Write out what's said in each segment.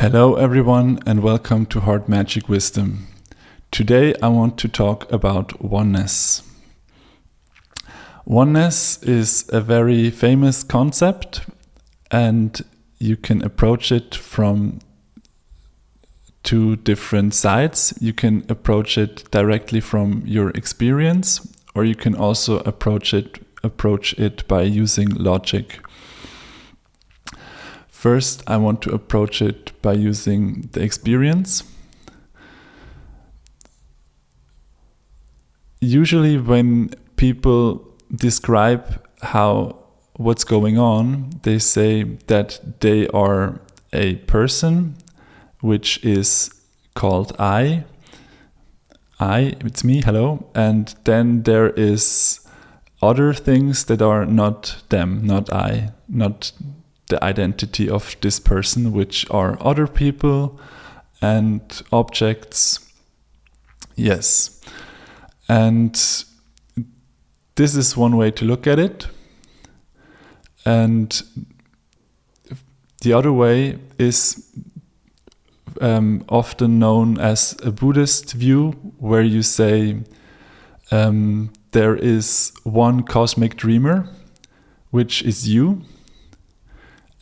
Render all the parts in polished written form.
Hello everyone and welcome to Heart Magic Wisdom. Today I want to talk about oneness. Oneness is a very famous concept and you can approach it from two different sides. You can approach it directly from your experience, or you can also approach it by using logic. First, I want to approach it by using the experience. Usually when people describe what's going on, they say that they are a person, which is called I, it's me, hello, and then there is other things that are not them, not I, not the identity of this person, which are other people and objects. Yes. And this is one way to look at it. And the other way is often known as a Buddhist view, where you say there is one cosmic dreamer, which is you.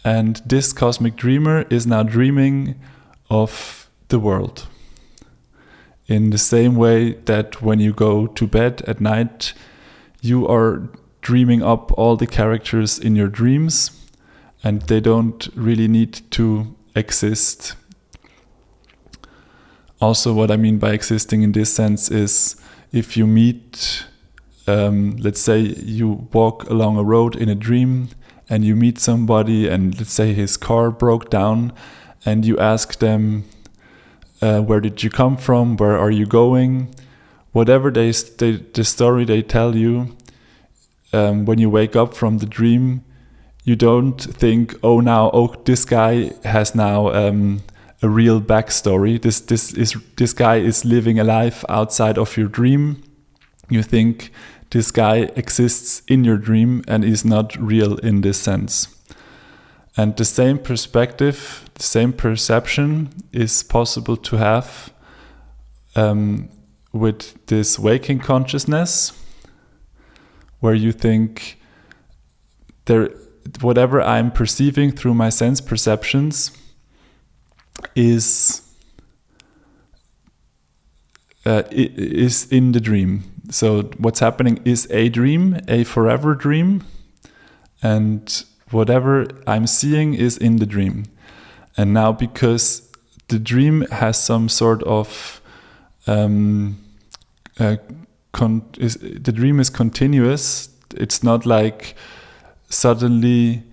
And this cosmic dreamer is now dreaming of the world. In the same way that when you go to bed at night, you are dreaming up all the characters in your dreams, and they don't really need to exist. Also, what I mean by existing in this sense is if you meet, let's say you walk along a road in a dream, and you meet somebody and let's say his car broke down and you ask them, where did you come from? Where are you going? Whatever the story they tell you, when you wake up from the dream, you don't think, this guy has now a real backstory. This guy is living a life outside of your dream. You think this guy exists in your dream and is not real in this sense. And the same perspective, the same perception is possible to have with this waking consciousness, where you think whatever I'm perceiving through my sense perceptions is in the dream. So what's happening is a dream, a forever dream, and whatever I'm seeing is in the dream. And now because the dream has some sort of the dream is continuous. It's not like suddenly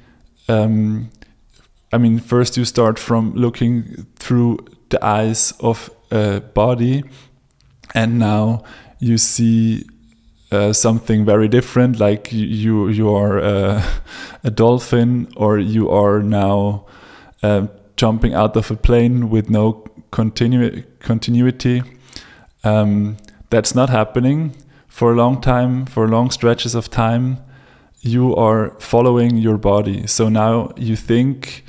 first you start from looking through the eyes of a body, and now you see something very different, like you are a dolphin, or you are now jumping out of a plane with no continuity. That's not happening for a long time, for long stretches of time. You are following your body. So now you think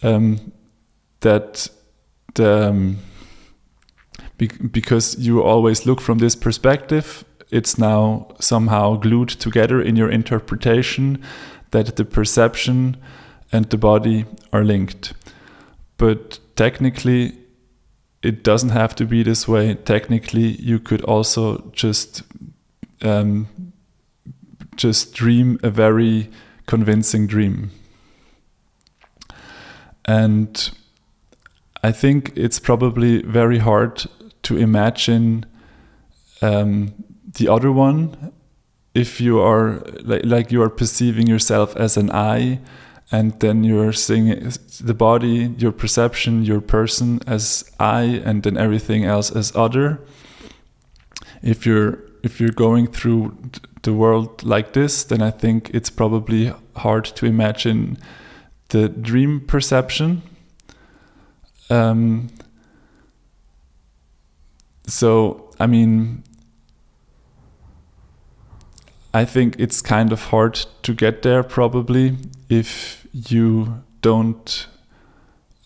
that because you always look from this perspective, it's now somehow glued together in your interpretation that the perception and the body are linked. But technically, it doesn't have to be this way. Technically, you could also just dream a very convincing dream. And I think it's probably very hard to imagine the other one if you are like you are perceiving yourself as an I, and then you're seeing the body, your perception, your person as I, and then everything else as other. If you're going through the world like this, then I think it's probably hard to imagine the dream perception. I think it's kind of hard to get there probably if you don't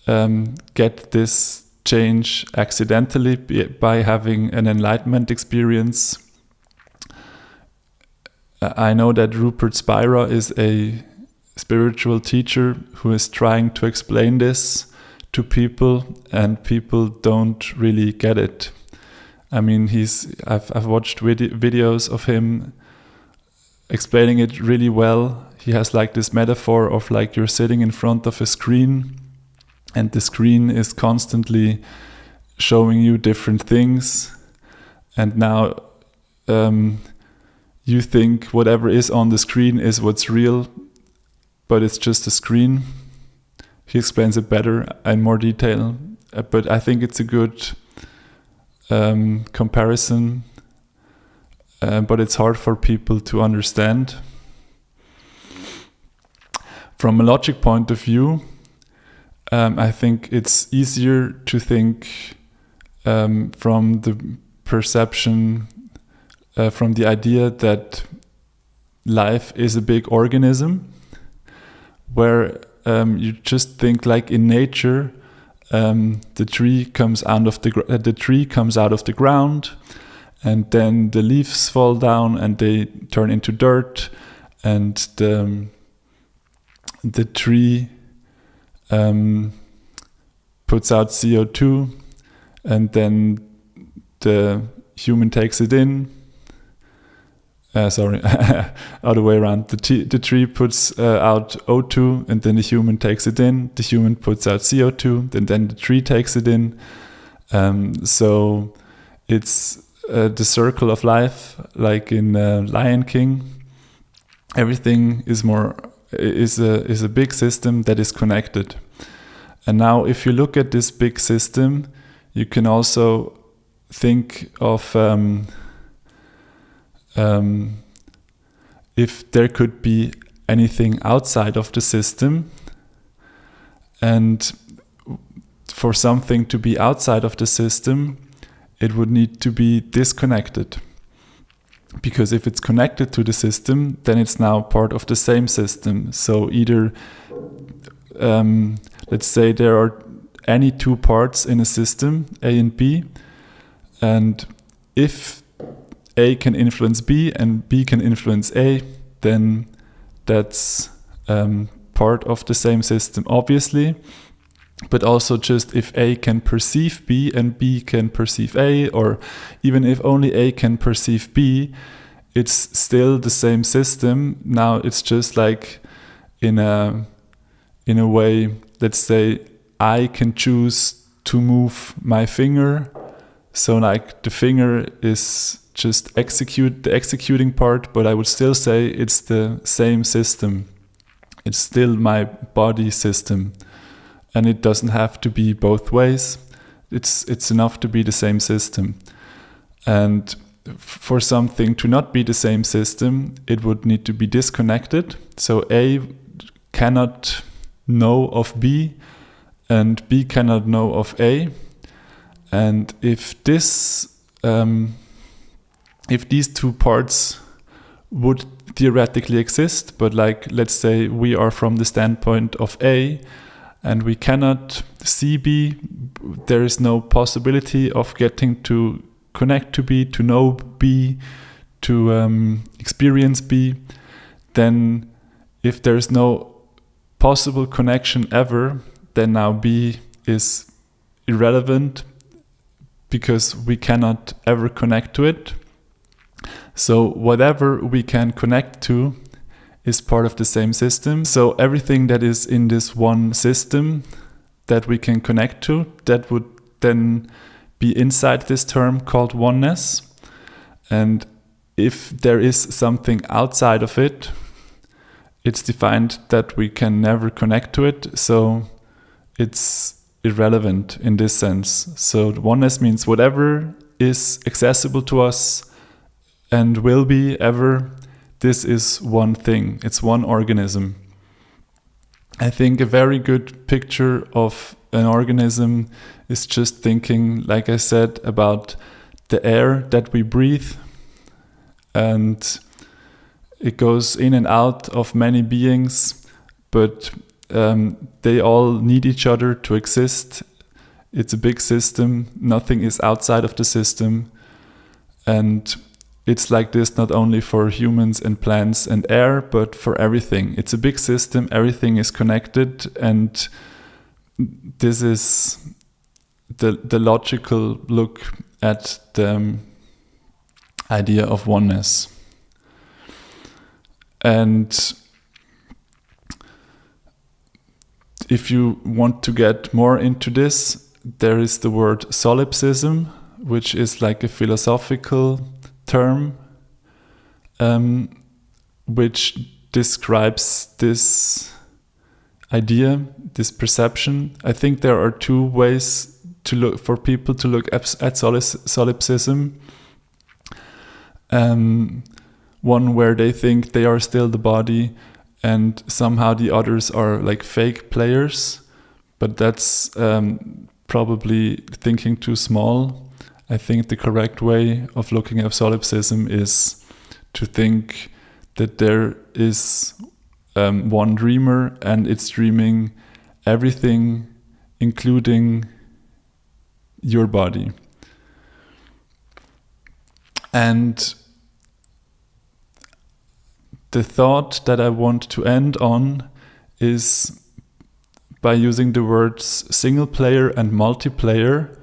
get this change accidentally by having an enlightenment experience. I know that Rupert Spira is a spiritual teacher who is trying to explain this to people, and people don't really get it. I mean, I've watched videos of him explaining it really well. He has like this metaphor of like you're sitting in front of a screen, and the screen is constantly showing you different things, and now you think whatever is on the screen is what's real, but it's just a screen. He explains it better in more detail, but I think it's a good comparison, but it's hard for people to understand. From a logic point of view, I think it's easier to think from the perception, from the idea that life is a big organism, where you just think like in nature, the tree comes out of the ground, and then the leaves fall down and they turn into dirt, and the tree puts out CO2, and then the human takes it in. Other way around. The tree puts out O2, and then the human takes it in. The human puts out CO2, and then the tree takes it in. So it's the circle of life, like in Lion King. Everything is a big system that is connected. And now, if you look at this big system, you can also think of if there could be anything outside of the system, and for something to be outside of the system, it would need to be disconnected. Because if it's connected to the system, then it's now part of the same system. So either, let's say there are any two parts in a system, A and B, and if A can influence B and B can influence A, then that's part of the same system, obviously. But also just if A can perceive B and B can perceive A, or even if only A can perceive B, it's still the same system. Now it's just like in a way, let's say I can choose to move my finger. So like the finger is just the executing part, but I would still say it's the same system. It's still my body system. And it doesn't have to be both ways. It's enough to be the same system. And for something to not be the same system, it would need to be disconnected. So A cannot know of B, and B cannot know of A. And if these two parts would theoretically exist, but like let's say we are from the standpoint of A, and we cannot see B, there is no possibility of getting to connect to B, to know B, to experience B. Then if there is no possible connection ever, then now B is irrelevant because we cannot ever connect to it. So whatever we can connect to is part of the same system. So everything that is in this one system that we can connect to, that would then be inside this term called oneness. And if there is something outside of it, it's defined that we can never connect to it. So it's irrelevant in this sense. So oneness means whatever is accessible to us and will be ever, this is one thing. It's one organism. I think a very good picture of an organism is just thinking, like I said, about the air that we breathe. And it goes in and out of many beings, but they all need each other to exist. It's a big system. Nothing is outside of the system. And it's like this not only for humans and plants and air, but for everything. It's a big system. Everything is connected. And this is the logical look at the idea of oneness. And if you want to get more into this, there is the word solipsism, which is like a philosophical term, which describes this idea, this perception. I think there are two ways to look for people to look at solipsism. One where they think they are still the body, and somehow the others are like fake players, but that's probably thinking too small. I think the correct way of looking at solipsism is to think that there is one dreamer, and it's dreaming everything, including your body. And the thought that I want to end on is by using the words single player and multiplayer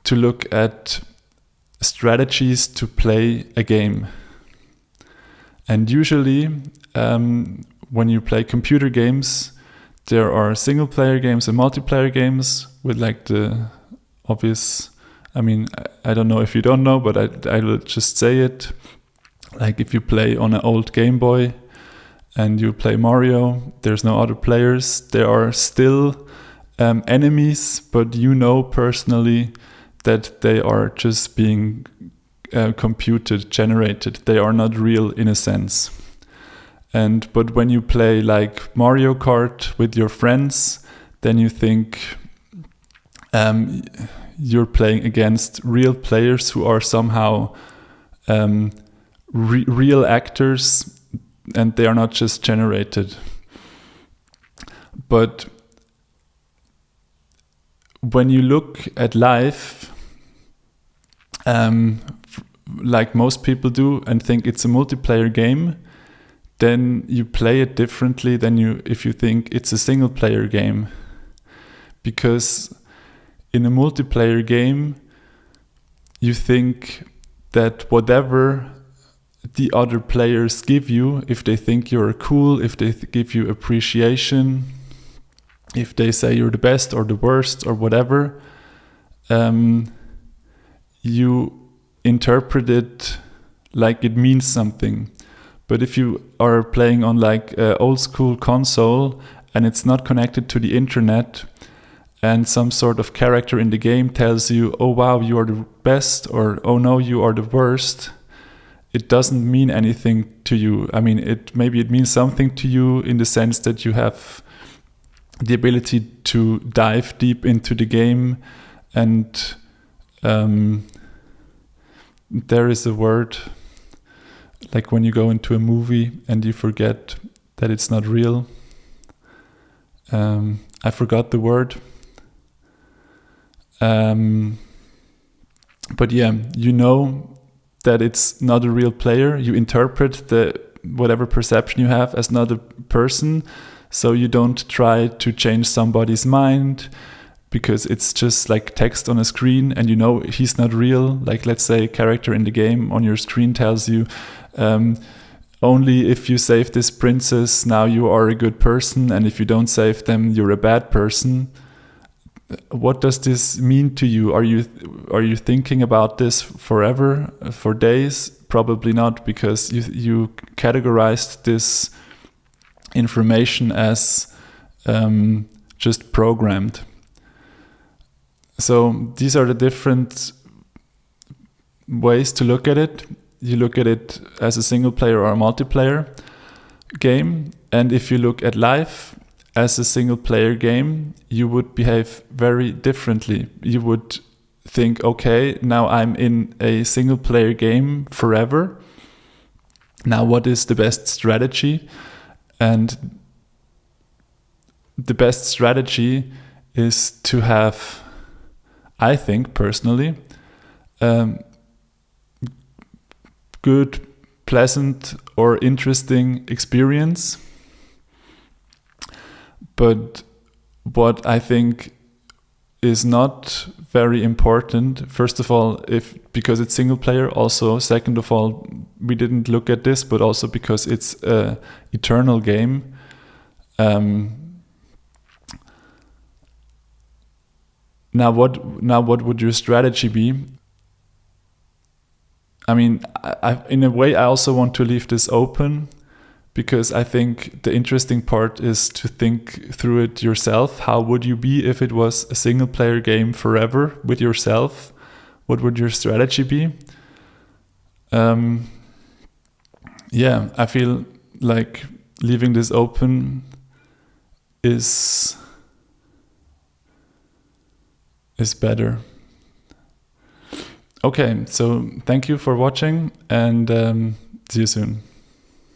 to look at strategies to play a game. And usually, when you play computer games, there are single player games and multiplayer games with like the obvious, I mean, I don't know if you don't know, but I will just say it. Like if you play on an old Game Boy and you play Mario, there's no other players. There are still enemies, but you know personally that they are just being computed, generated. They are not real in a sense. But when you play like Mario Kart with your friends, then you think you're playing against real players who are somehow real actors, and they are not just generated. But when you look at life, like most people do, and think it's a multiplayer game, then you play it differently than if you think it's a single player game. Because in a multiplayer game, you think that whatever the other players give you, if they think you're cool, if they give you appreciation, if they say you're the best or the worst or whatever, you interpret it like it means something. But if you are playing on like an old school console and it's not connected to the internet, and some sort of character in the game tells you, oh wow, you are the best, or oh no, you are the worst, it doesn't mean anything to you. I mean, maybe it means something to you in the sense that you have the ability to dive deep into the game, and there is a word, like when you go into a movie and you forget that it's not real. I forgot the word. But yeah, you know that it's not a real player. You interpret whatever perception you have as not a person, so you don't try to change somebody's mind, because it's just like text on a screen and you know he's not real. Like let's say a character in the game on your screen tells you, only if you save this princess, now you are a good person, and if you don't save them, you're a bad person. What does this mean to you? Are you thinking about this forever, for days? Probably not, because you categorized this information as just programmed. So these are the different ways to look at it. You look at it as a single player or a multiplayer game, and if you look at life as a single player game, you would behave very differently. You would think, okay, now I'm in a single player game forever. Now what is the best strategy? And the best strategy is to have, I think personally, good, pleasant or interesting experience. But what I think is not very important, first of all, because it's single player, also second of all, we didn't look at this, but also because it's an eternal game. Now what would your strategy be? I mean, in a way, I also want to leave this open, because I think the interesting part is to think through it yourself. How would you be if it was a single player game forever with yourself? What would your strategy be? Yeah, I feel like leaving this open is better. Okay, so thank you for watching, and see you soon.